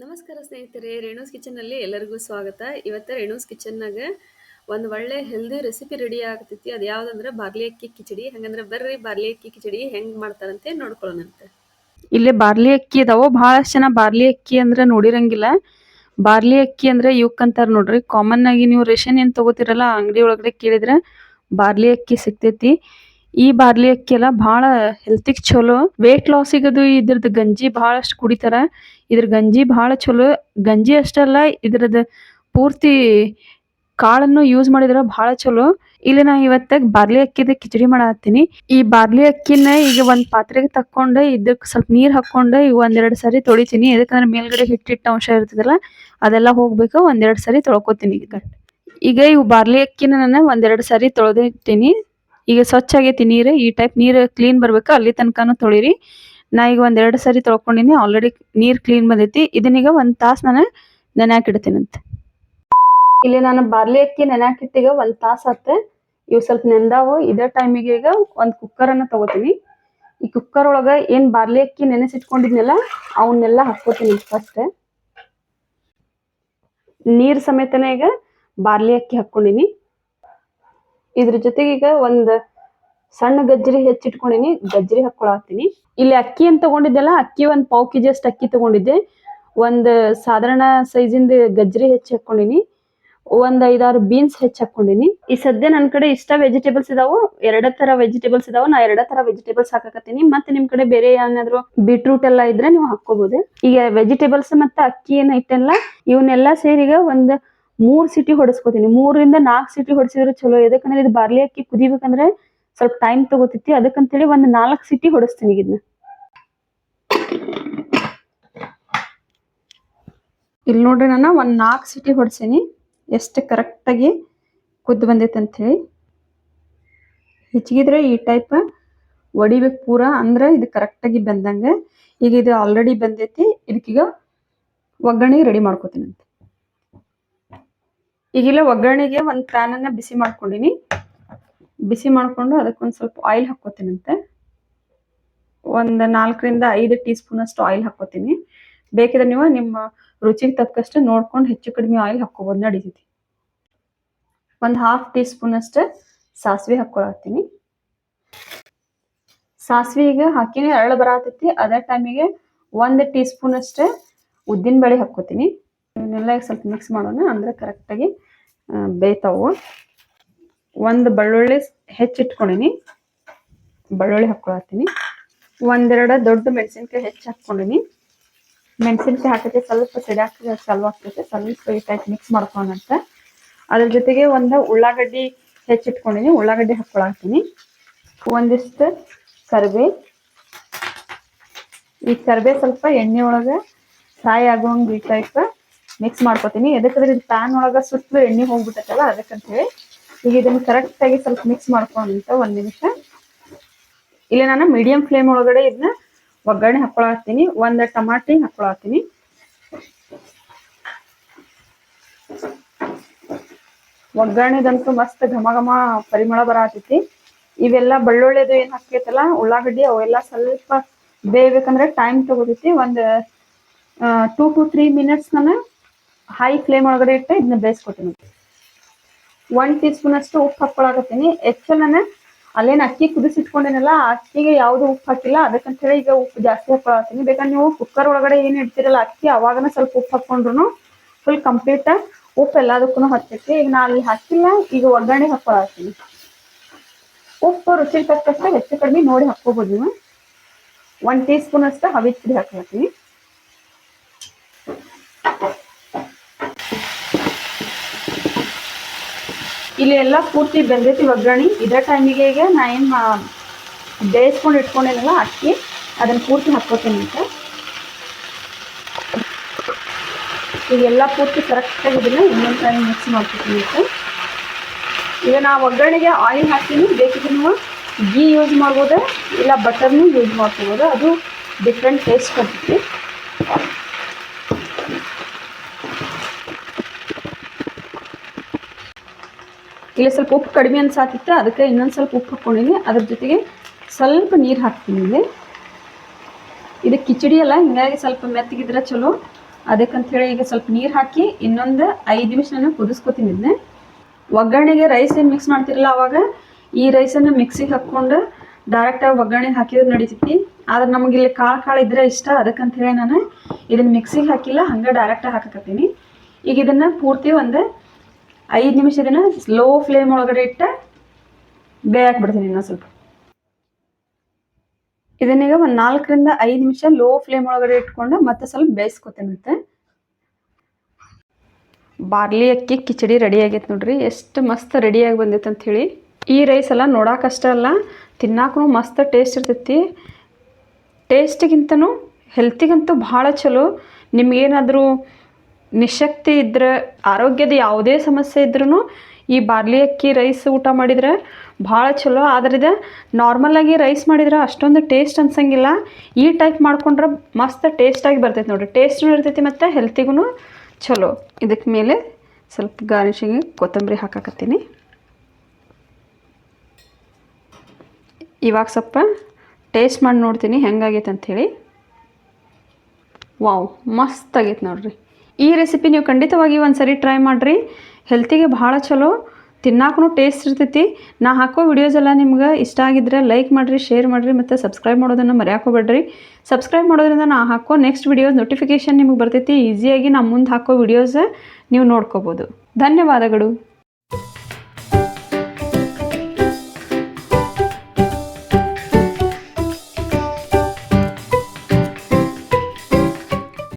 ನಮಸ್ಕಾರ ಸ್ನೇಹಿತರೆ, ರೇಣುಸ್ ಕಿಚನ್ನಲ್ಲಿ ಎಲ್ಲರಿಗೂ ಸ್ವಾಗತ. ಇವತ್ತು ರೇಣುಸ್ ಕಿಚನ್ನಾಗ ಒಂದು ಒಳ್ಳೆ ಹೆಲ್ದಿ ರೆಸಿಪಿ ರೆಡಿ ಆಗ್ತೈತಿ. ಅದು ಯಾವುದಂದ್ರೆ ಬಾರ್ಲಿ ಅಕ್ಕಿ ಕಿಚಡಿ. ಹಂಗಂದ್ರೆ ಬರ್ರಿ ಬಾರ್ಲಿ ಅಕ್ಕಿ ಕಿಚಡಿ ಹೆಂಗೆ ಮಾಡ್ತಾರಂತೆ ನೋಡ್ಕೊಳ್ಳೋಣಂತೆ. ಇಲ್ಲೇ ಬಾರ್ಲಿ ಅಕ್ಕಿ ಇದಾವು. ಬಹಳಷ್ಟು ಜನ ಬಾರ್ಲಿ ಅಕ್ಕಿ ಅಂದ್ರೆ ನೋಡಿರಂಗಿಲ್ಲ. ಬಾರ್ಲಿ ಅಕ್ಕಿ ಅಂದ್ರೆ ಇವಕ್ಕಂತಾರ ನೋಡ್ರಿ. ಕಾಮನ್ ಆಗಿ ನೀವು ರೇಷನ್ ಏನ್ ತಗೋತಿರಲ್ಲ ಅಂಗಡಿ ಒಳಗಡೆ ಕೇಳಿದ್ರೆ ಬಾರ್ಲಿ ಅಕ್ಕಿ ಸಿಗ್ತೈತಿ. ಈ ಬಾರ್ಲಿ ಅಕ್ಕಿ ಎಲ್ಲ ಬಹಳ ಹೆಲ್ತಿಗೆ ಚಲೋ. ವೇಟ್ ಲಾಸಿಗೆ ಅದು ಇದ್ರದ್ದು ಗಂಜಿ ಬಹಳಷ್ಟು ಕುಡಿತಾರ. ಇದ್ರ ಗಂಜಿ ಬಹಳ ಚಲೋ. ಗಂಜಿ ಅಷ್ಟಲ್ಲ, ಇದ್ರದ್ದು ಪೂರ್ತಿ ಕಾಳನ್ನು ಯೂಸ್ ಮಾಡಿದ್ರೆ ಬಹಳ ಚಲೋ. ಇಲ್ಲಿ ನಾ ಇವತ್ತ ಬಾರ್ಲಿ ಅಕ್ಕಿದ ಕಿಚಡಿ ಮಾಡತ್ತೀನಿ. ಈ ಬಾರ್ಲಿ ಅಕ್ಕಿನ ಈಗ ಒಂದ್ ಪಾತ್ರೆಗೆ ತಕ್ಕೊಂಡು ಇದಕ್ಕೆ ಸ್ವಲ್ಪ ನೀರ್ ಹಾಕೊಂಡು ಒಂದೆರಡು ಸರಿ ತೊಳಿತೀನಿ. ಯಾಕಂದ್ರೆ ಮೇಲ್ಗಡೆ ಹಿಟ್ಟಿಟ್ಟ ಅಂಶ ಇರ್ತದಲ್ಲ ಅದೆಲ್ಲ ಹೋಗ್ಬೇಕು. ಒಂದೆರಡು ಸರಿ ತೊಳ್ಕೊತೀನಿ. ಈಗ ಇವು ಬಾರ್ಲಿ ಅಕ್ಕಿನ ನಾನು ಒಂದೆರಡು ಸರಿ ತೊಳೆದಿರ್ತೀನಿ. ಈಗ ಸ್ವಚ್ಛ ಆಗೈತಿ ನೀರು. ಈ ಟೈಪ್ ನೀರು ಕ್ಲೀನ್ ಬರ್ಬೇಕು, ಅಲ್ಲಿ ತನಕನೂ ತೊಳಿರಿ. ನಾ ಈಗ ಒಂದೆರಡು ಸರಿ ತೊಳ್ಕೊಂಡಿನಿ. ಆಲ್ರೆಡಿ ನೀರ್ ಕ್ಲೀನ್ ಬಂದೈತಿ. ಇದನ್ನೀಗ ಒಂದ್ ತಾಸು ನಾನು ನೆನ್ಯಾಕಿಡ್ತೀನಂತೆ. ಇಲ್ಲಿ ನಾನು ಬಾರ್ಲಿ ಅಕ್ಕಿ ನೆನ್ಯಾಕಿಟ್ಟೀಗ ಒಂದ್ ತಾಸು ಆತ. ಇವು ಸ್ವಲ್ಪ ನೆಂದಾವು. ಇದೇ ಟೈಮಿಗೆ ಈಗ ಒಂದ್ ಕುಕ್ಕರ್ ಅನ್ನ ತಗೋತೀನಿ. ಈ ಕುಕ್ಕರ್ ಒಳಗ ಏನ್ ಬಾರ್ಲಿ ಅಕ್ಕಿ ನೆನೆಸಿಟ್ಕೊಂಡಿದ್ನಲ್ಲ ಅವನ್ನೆಲ್ಲ ಹಾಕೋತೀನಿ. ಫಸ್ಟ್ ನೀರ್ ಸಮೇತನೇ ಈಗ ಬಾರ್ಲಿ ಅಕ್ಕಿ ಹಾಕೊಂಡಿನಿ. ಇದ್ರ ಜೊತೆಗೆ ಈಗ ಒಂದ್ ಸಣ್ಣ ಗಜ್ಜರಿ ಹೆಚ್ಚಿಟ್ಕೊಂಡಿನಿ. ಗಜ್ಜರಿ ಹಾಕೊಳತ್ತೀನಿ. ಇಲ್ಲಿ ಅಕ್ಕಿ ಅಂತ ತಗೊಂಡಿದ್ದೆಲ್ಲ ಅಕ್ಕಿ ಒಂದ್ ಪಾವ್ ಕೆಜಿ ಅಷ್ಟು ಅಕ್ಕಿ ತಗೊಂಡಿದ್ದೆ. ಒಂದ್ ಸಾಧಾರಣ ಸೈಜಿಂದ ಗಜ್ಜರಿ ಹೆಚ್ಚಿ ಹಾಕೊಂಡಿನಿ. ಒಂದ್ 5-6 ಬೀನ್ಸ್ ಹೆಚ್ಚು ಹಾಕೊಂಡಿನಿ. ಈ ಸದ್ಯ ನನ್ ಕಡೆ ಇಷ್ಟ ವೆಜಿಟೇಬಲ್ಸ್ ಇದಾವು. ಎರಡ ತರ ವೆಜಿಟೇಬಲ್ಸ್ ಇದಾವು. ನಾ ಎರಡ ತರ ವೆಜಿಟೇಬಲ್ಸ್ ಹಾಕಕತ್ತೀನಿ. ಮತ್ತೆ ನಿಮ್ ಕಡೆ ಬೇರೆ ಏನಾದ್ರು ಬೀಟ್ರೂಟ್ ಎಲ್ಲ ಇದ್ರೆ ನೀವು ಹಾಕೋಬಹುದು. ಈಗ ವೆಜಿಟೇಬಲ್ಸ್ ಮತ್ತೆ ಅಕ್ಕಿ ಏನ್ ಐತಲ್ಲ ಇವನ್ನೆಲ್ಲ ಸೇರಿ ಈಗ ಒಂದ್ 3 ಸಿಟಿ ಹೊಡಿಸ್ಕೊತೀನಿ. 3ರಿಂದ 4 ಸಿಟಿ ಹೊಡಿಸಿದ್ರೆ ಚಲೋ. ಯಾಕಂದ್ರೆ ಇದು ಬಾರ್ಲಿ ಅಕ್ಕಿ ಕುದಿಬೇಕಂದ್ರೆ ಸ್ವಲ್ಪ ಟೈಮ್ ತಗೋತೈತಿ. ಅದಕ್ಕಂತೇಳಿ ಒಂದ್ 4 ಸಿಟಿ ಹೊಡಿಸ್ತೀನಿ. ಇದನ್ನ ಇಲ್ಲಿ ನೋಡ್ರಿ, ನಾನು ಒಂದ್ 4 ಸಿಟಿ ಹೊಡ್ಸೀನಿ. ಎಷ್ಟು ಕರೆಕ್ಟ್ ಆಗಿ ಕುದ್ದು ಬಂದೈತೆ ಅಂತ ಹೇಳಿ. ಹೆಚ್ಚಿಗಿದ್ರೆ ಈ ಟೈಪ್ ಒಡಿಬೇಕು ಪೂರಾ, ಅಂದ್ರೆ ಇದು ಕರೆಕ್ಟ್ ಆಗಿ ಬಂದಂಗ. ಈಗ ಇದು ಆಲ್ರೆಡಿ ಬಂದೈತಿ. ಇದಕ್ಕೀಗ ಒಗ್ಗರಣೆ ರೆಡಿ ಮಾಡ್ಕೋತೀನಿ ಅಂತ. ಈಗಿಲ್ಲ ಒಗ್ಗರಣೆಗೆ ಒಂದ್ ಪ್ಯಾನ್ ಅನ್ನ ಬಿಸಿ ಮಾಡ್ಕೊಂಡಿನಿ. ಬಿಸಿ ಮಾಡ್ಕೊಂಡು ಅದಕ್ಕೊಂದ್ ಸ್ವಲ್ಪ ಆಯಿಲ್ ಹಾಕೋತೀನಂತೆ. ಒಂದ್ 4ರಿಂದ 5 ಟೀ ಸ್ಪೂನ್ ಅಷ್ಟು ಆಯಿಲ್ ಹಾಕೋತೀನಿ. ಬೇಕಿದ್ರೆ ನೀವು ನಿಮ್ಮ ರುಚಿಗೆ ತಕ್ಕಷ್ಟು ನೋಡ್ಕೊಂಡು ಹೆಚ್ಚು ಕಡಿಮೆ ಆಯಿಲ್ ಹಾಕೋಬಹುದು, ನಡೀತೈತಿ. ಒಂದ್ 1/2 ಟೀ ಸ್ಪೂನ್ ಅಷ್ಟು ಸಾಸಿವೆ ಹಾಕೊಳತ್ತೀನಿ. ಸಾಸಿವೆ ಈಗ ಹಾಕಿನಿ, ಅರಳು ಬರತೈತಿ. ಅದೇ ಟೈಮಿಗೆ 1 ಟೀ ಸ್ಪೂನ್ ಅಷ್ಟು ಉದ್ದಿನ ಬೇಳೆ ಹಾಕೋತೀನಿ. ಇವನ್ನೆಲ್ಲ ಸ್ವಲ್ಪ ಮಿಕ್ಸ್ ಮಾಡೋಣ, ಅಂದ್ರೆ ಕರೆಕ್ಟ್ ಆಗಿ ಬೇಯ್ತಾವು. ಒಂದು ಬೆಳ್ಳುಳ್ಳಿ ಹೆಚ್ಚಿಟ್ಕೊಂಡಿನಿ, ಬೆಳ್ಳುಳ್ಳಿ ಹಾಕೊಳತ್ತೀನಿ. ಒಂದೆರಡು ದೊಡ್ಡ ಮೆಣಸಿನ್ಕಾಯಿ ಹೆಚ್ಚು ಹಾಕೊಂಡಿನಿ. ಮೆಣಸಿನ್ಕಾಯಿ ಹಾಕಿದ್ರೆ ಸ್ವಲ್ಪ ಸಿಡಾಕ ಚಲೋ ಆಗ್ತೈತೆ. ಸ್ವಲ್ಪ ಈ ಟೈಪ್ ಮಿಕ್ಸ್ ಮಾಡ್ಕೊಂಡಂತ. ಅದ್ರ ಜೊತೆಗೆ ಒಂದು ಉಳ್ಳಾಗಡ್ಡಿ ಹೆಚ್ಚಿಟ್ಕೊಂಡಿನಿ, ಉಳ್ಳಾಗಡ್ಡಿ ಹಾಕೊಳತ್ತೀನಿ. ಒಂದಿಷ್ಟು ಕರಿಬೇವು. ಈ ಕರಿಬೇವು ಸ್ವಲ್ಪ ಎಣ್ಣೆ ಒಳಗೆ ಫ್ರೈ ಆಗೋಂಗ್ ಈ ಟೈಪ್ ಮಿಕ್ಸ್ ಮಾಡ್ಕೊತೀನಿ. ಎದಕ್ಕಂದ್ರೆ ಇದು ಪ್ಯಾನ್ ಒಳಗೆ ಸುತ್ತಲೂ ಎಣ್ಣೆ ಹೋಗ್ಬಿಟ್ಟೈತಲ್ಲ, ಅದಕ್ಕಂತೇಳಿ. ಈಗ ಇದನ್ನ ಕರೆಕ್ಟ್ ಆಗಿ ಸ್ವಲ್ಪ ಮಿಕ್ಸ್ ಮಾಡ್ಕೊಂಡಂತ 1 ನಿಮಿಷ. ಇಲ್ಲಿ ನಾನು ಮೀಡಿಯಂ ಫ್ಲೇಮ್ ಒಳಗಡೆ ಇದನ್ನ ಒಗ್ಗರಣೆ ಹಾಕೊಳತ್ತೀನಿ. ಒಂದು ಟಮಾಟಿ ಹಾಕೊಳತ್ತೀನಿ. ಒಗ್ಗರಣೆದಂತೂ ಮಸ್ತ್ ಘಮ ಘಮ ಪರಿಮಳ ಬರತೈತಿ. ಇವೆಲ್ಲ ಬೆಳ್ಳುಳ್ಳಿದು ಏನ್ ಹಾಕೈತಲ್ಲ ಉಳ್ಳಾಗಡ್ಡಿ, ಅವೆಲ್ಲ ಸ್ವಲ್ಪ ಬೇಯಬೇಕಂದ್ರೆ ಟೈಮ್ ತಗೋತೈತಿ. ಒಂದು 2 to 3 ಮಿನಿಟ್ಸ್ ನಾನು ಹೈ ಫ್ಲೇಮ್ ಒಳಗಡೆ ಇಟ್ಟು ಇದನ್ನ ಬೇಯಿಸ್ಕೊತೀನಿ. 1 ಟೀ ಸ್ಪೂನ್ ಅಷ್ಟು ಉಪ್ಪು ಹಾಕೊಳಕತ್ತೀನಿ. ಆಕ್ಚುಲ್ ನಾನು ಅಲ್ಲೇನು ಅಕ್ಕಿ ಕುದಿಸಿಟ್ಕೊಂಡೇನಲ್ಲ, ಅಕ್ಕಿಗೆ ಯಾವ್ದು ಉಪ್ಪು ಹಾಕಿಲ್ಲ. ಅದಕ್ಕಂತ ಹೇಳಿ ಈಗ ಉಪ್ಪು ಜಾಸ್ತಿ ಹಾಕೊಳತ್ತೀನಿ. ಬೇಕಾದ್ರೆ ನೀವು ಕುಕ್ಕರ್ ಒಳಗಡೆ ಏನ್ ಇಡ್ತಿರಲ್ಲ ಅಕ್ಕಿ, ಅವಾಗನ ಸ್ವಲ್ಪ ಉಪ್ಪು ಹಾಕೊಂಡ್ರು ಫುಲ್ ಕಂಪ್ಲೀಟ್ ಉಪ್ಪು ಎಲ್ಲದಕ್ಕೂ ಹತ್ತೈತಿ. ಈಗ ನಾ ಅಲ್ಲಿ ಹಾಕಿಲ್ಲ, ಈಗ ಒಗ್ಗರಣೆ ಹಾಕೊಳತ್ತೀನಿ. ಉಪ್ಪು ರುಚಿಗೆ ತಕ್ಕಷ್ಟು ಹೆಚ್ಚು ಕಡಿಮೆ ನೋಡಿ ಹಾಕೋಬಹುದು ನೀವು. 1 ಟೀ ಸ್ಪೂನ್ ಅಷ್ಟು ಹವಿಜ್ ಪುಡಿ ಹಾಕೊಳತ್ತೀನಿ. ಇಲ್ಲಿ ಎಲ್ಲ ಪೂರ್ತಿ ಬೆಂದೈತಿ ಒಗ್ಗರಣೆ. ಇದೇ ಟೈಮಿಗೆ ಈಗ ನಾ ಏನ್ ಬೇಯಿಸ್ಕೊಂಡು ಇಟ್ಕೊಂಡೇನಲ್ಲ ಅಕ್ಕಿ, ಅದನ್ನ ಪೂರ್ತಿ ಹಾಕೋತೀನಿ ಅಂತ. ಈಗೆಲ್ಲ ಪೂರ್ತಿ ಕರೆಕ್ಟ್ ಆಗಿದ್ರೆ ಇನ್ನೊಂದು ಟೈಮ್ ಮಿಕ್ಸ್ ಮಾಡ್ಕೊತೀನಿ ಅಂತ. ಈಗ ನಾ ಒಗ್ಗರಣೆಗೆ ಆಯಿಲ್ ಹಾಕ್ತೀನಿ. ಬೇಕಿದ್ರೆ ನೀವು ಗೀ ಯೂಸ್ ಮಾಡ್ಬೋದು, ಇಲ್ಲ ಬಟರ್ನು ಯೂಸ್ ಮಾಡ್ಕೋಬೋದು. ಅದು ಡಿಫ್ರೆಂಟ್ ಟೇಸ್ಟ್ ಕೊಡ್ತೈತಿ. ಇಲ್ಲಿ ಸ್ವಲ್ಪ ಉಪ್ಪು ಕಡಿಮೆ ಅನ್ಸಾತಿತ್ತು, ಅದಕ್ಕೆ ಇನ್ನೊಂದು ಸ್ವಲ್ಪ ಉಪ್ಪು ಹಾಕ್ಕೊಂಡಿನಿ. ಅದ್ರ ಜೊತೆಗೆ ಸ್ವಲ್ಪ ನೀರು ಹಾಕ್ತೀನಿ. ಇದು ಕಿಚಡಿ ಅಲ್ಲ, ಹಿಂಗಾಗಿ ಸ್ವಲ್ಪ ಮೆತ್ತಗಿದ್ರೆ ಚಲೋ. ಅದಕ್ಕಂಥೇಳಿ ಈಗ ಸ್ವಲ್ಪ ನೀರು ಹಾಕಿ ಇನ್ನೊಂದು 5 ನಿಮಿಷ ನಾನು ಕುದಿಸ್ಕೊತೀನಿ ಇದನ್ನೇ. ಒಗ್ಗರಣೆಗೆ ರೈಸ್ ಏನು ಮಿಕ್ಸ್ ಮಾಡ್ತಿರಲ್ಲ ಆವಾಗ ಈ ರೈಸನ್ನು ಮಿಕ್ಸಿಗೆ ಹಾಕ್ಕೊಂಡು ಡೈರೆಕ್ಟಾಗಿ ಒಗ್ಗರಣೆಗೆ ಹಾಕಿದ್ರೆ ನಡೀತೈತಿ. ಆದ್ರೆ ನಮಗೆ ಇಲ್ಲಿ ಕಾಳು ಇದ್ರೆ ಇಷ್ಟ, ಅದಕ್ಕಂಥೇಳಿ ನಾನು ಇದನ್ನು ಮಿಕ್ಸಿಗೆ ಹಾಕಿಲ್ಲ, ಹಂಗೆ ಡೈರೆಕ್ಟಾಗಿ ಹಾಕಕತ್ತೀನಿ. ಈಗ ಇದನ್ನು ಪೂರ್ತಿ ಒಂದು 5 ನಿಮಿಷ ಇದನ್ನು ಸ್ಲೋ ಫ್ಲೇಮ್ ಒಳಗಡೆ ಇಟ್ಟು ಬೇಯಕ್ಕೆ ಬಿಡ್ತೀನಿ. ಇನ್ನೊಂದು ಸ್ವಲ್ಪ ಇದನ್ನೀಗ ಒಂದು 4 ರಿಂದ 5 ನಿಮಿಷ ಲೋ ಫ್ಲೇಮ್ ಒಳಗಡೆ ಇಟ್ಕೊಂಡು ಮತ್ತೆ ಸ್ವಲ್ಪ ಬೇಯಿಸ್ಕೊತೇನಂತೆ. ಬಾರ್ಲಿ ಅಕ್ಕಿ ಕಿಚಡಿ ರೆಡಿ ಆಗೈತೆ ನೋಡ್ರಿ, ಎಷ್ಟು ಮಸ್ತ್ ರೆಡಿಯಾಗಿ ಬಂದೈತೆ ಅಂಥೇಳಿ. ಈ ರೈಸ್ ಎಲ್ಲ ನೋಡೋಕಷ್ಟೇ ಅಲ್ಲ, ತಿನ್ನಾಕೂ ಮಸ್ತ್ ಟೇಸ್ಟ್ ಇರ್ತೈತಿ. ಟೇಸ್ಟಿಗಿಂತನೂ ಹೆಲ್ತಿಗಂತೂ ಭಾಳ ಚಲೋ. ನಿಮಗೇನಾದರೂ ನಿಶಕ್ತಿ ಇದ್ರೆ, ಆರೋಗ್ಯದ ಯಾವುದೇ ಸಮಸ್ಯೆ ಇದ್ರೂ ಈ ಬಾರ್ಲಿ ಅಕ್ಕಿ ರೈಸ್ ಊಟ ಮಾಡಿದರೆ ಭಾಳ ಚಲೋ. ಆದರೆ ಇದು ನಾರ್ಮಲಾಗಿ ರೈಸ್ ಮಾಡಿದ್ರೆ ಅಷ್ಟೊಂದು ಟೇಸ್ಟ್ ಅನ್ಸಂಗಿಲ್ಲ. ಈ ಟೈಪ್ ಮಾಡ್ಕೊಂಡ್ರೆ ಮಸ್ತ್ ಟೇಸ್ಟಾಗಿ ಬರ್ತೈತೆ ನೋಡಿರಿ, ಟೇಸ್ಟೂ ಇರ್ತೈತಿ ಮತ್ತು ಹೆಲ್ತಿಗೂ ಚಲೋ. ಇದಕ್ಕೆ ಮೇಲೆ ಸ್ವಲ್ಪ ಗಾರ್ನಿಷಿಗೆ ಕೊತ್ತಂಬರಿ ಹಾಕಕತ್ತೀನಿ. ಇವಾಗ ಸ್ವಲ್ಪ ಟೇಸ್ಟ್ ಮಾಡಿ ನೋಡ್ತೀನಿ ಹೆಂಗಾಗೈತೆ ಅಂಥೇಳಿ. ವಾವ್, ಮಸ್ತ್ ಆಗೈತೆ ನೋಡ್ರಿ. ಈ ರೆಸಿಪಿ ನೀವು ಖಂಡಿತವಾಗಿ ಒಂದು ಸರಿ ಟ್ರೈ ಮಾಡಿರಿ, ಹೆಲ್ತಿಗೆ ಭಾಳ ಚಲೋ, ತಿನ್ನಾಕೂ ಟೇಸ್ಟ್ ಇರ್ತೈತಿ. ನಾ ಹಾಕೋ ವಿಡಿಯೋಸ್ ಎಲ್ಲ ನಿಮ್ಗೆ ಇಷ್ಟ ಆಗಿದ್ರೆ ಲೈಕ್ ಮಾಡಿರಿ, ಶೇರ್ ಮಾಡಿರಿ ಮತ್ತು ಸಬ್ಸ್ಕ್ರೈಬ್ ಮಾಡೋದನ್ನು ಮರೆಯಾಕೋಬೇಡ್ರಿ. ಸಬ್ಸ್ಕ್ರೈಬ್ ಮಾಡೋದ್ರಿಂದ ನಾ ಹಾಕೋ ನೆಕ್ಸ್ಟ್ ವಿಡಿಯೋಸ್ ನೋಟಿಫಿಕೇಷನ್ ನಿಮಗೆ ಬರ್ತೈತಿ. ಈಸಿಯಾಗಿ ನಾ ಮುಂದೆ ಹಾಕೋ ವಿಡಿಯೋಸ್ ನೀವು ನೋಡ್ಕೋಬೋದು. ಧನ್ಯವಾದಗಳು.